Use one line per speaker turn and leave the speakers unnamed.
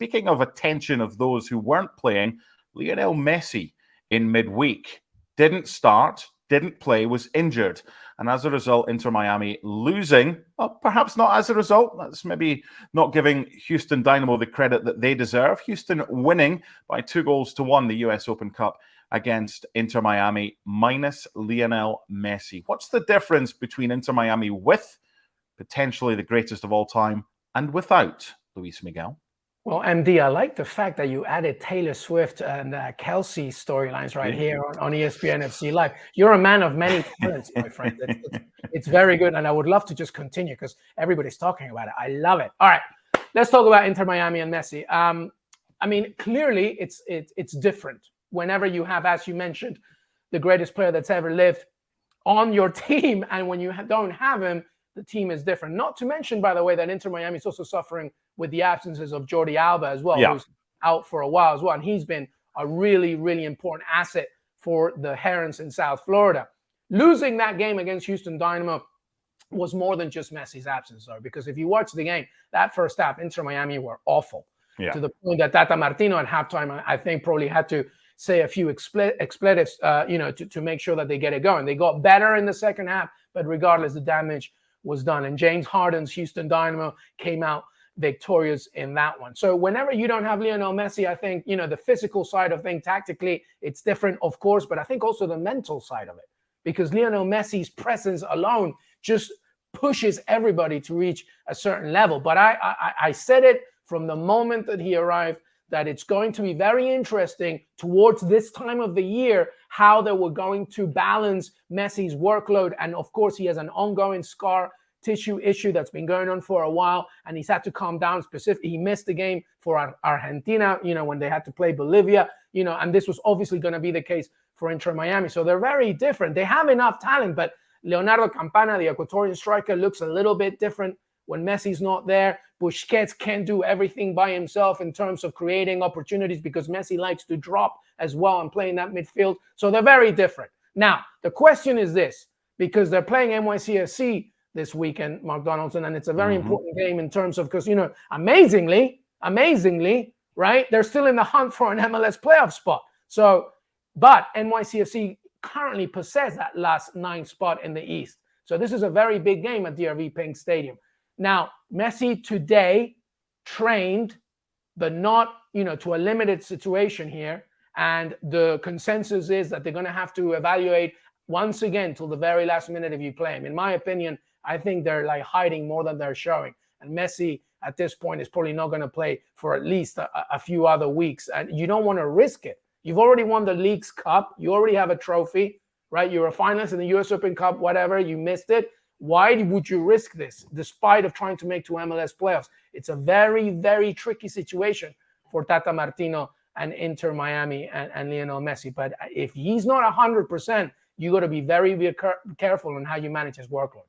speaking of attention of those who weren't playing, Lionel Messi in midweek didn't start, didn't play, was injured. And as a result, Inter Miami losing, well, perhaps not as a result. That's maybe not giving Houston Dynamo the credit that they deserve. Houston winning by 2-1 the US Open Cup against Inter Miami minus Lionel Messi. What's the difference between Inter Miami with potentially the greatest of all time and without Luis Miguel?
Well, MD, I like the fact that you added Taylor Swift and Kelsey storylines right here on ESPN FC Live. You're a man of many talents, my friend. It's very good, and I would love to just continue because everybody's talking about it. I love it. All right, let's talk about Inter Miami and Messi. I mean, clearly it's different whenever you have, as you mentioned, the greatest player that's ever lived on your team, and when you don't have him, the team is different. Not to mention, by the way, that Inter Miami is also suffering with the absences of Jordi Alba as well, who's out for a while as well. And he's been a really, really important asset for the Herons in South Florida. Losing that game against Houston Dynamo was more than just Messi's absence, though, because if you watch the game, that first half, Inter Miami were awful to the point that Tata Martino at halftime, I think, probably had to say a few expletives, to make sure that they get it going. They got better in the second half, but regardless, the damage was done. And James Harden's Houston Dynamo came out victorious in that one. So whenever you don't have Lionel Messi, I think, the physical side of things, tactically, it's different, of course, but I think also the mental side of it, because Lionel Messi's presence alone just pushes everybody to reach a certain level. But I said it from the moment that he arrived, that it's going to be very interesting towards this time of the year, how they were going to balance Messi's workload. And of course, he has an ongoing scar tissue issue that's been going on for a while, and he's had to calm down. Specifically, he missed the game for Argentina, when they had to play Bolivia, and this was obviously going to be the case for Inter Miami. So they're very different. They have enough talent, but Leonardo Campana, the Ecuadorian striker, looks a little bit different when Messi's not there. Busquets can't do everything by himself in terms of creating opportunities because Messi likes to drop as well and play in that midfield. So they're very different. Now, the question is this, because they're playing NYCFC this weekend, Mark Donaldson, and it's a very important game in terms of, because, amazingly, right, they're still in the hunt for an MLS playoff spot. So, but NYCFC currently possess that last 9th spot in the East. So this is a very big game at DRV Pink Stadium. Now, Messi today trained, but not, to a limited situation here. And the consensus is that they're going to have to evaluate once again till the very last minute if you play him. In my opinion, I think they're hiding more than they're showing. And Messi at this point is probably not going to play for at least a few other weeks. And you don't want to risk it. You've already won the League's Cup. You already have a trophy, right? You're a finalist in the US Open Cup, whatever. You missed it. Why would you risk this despite of trying to make 2 MLS playoffs? It's a very, very tricky situation for Tata Martino and Inter Miami and Lionel Messi. But if he's not 100%, you got to be very, very careful on how you manage his workload.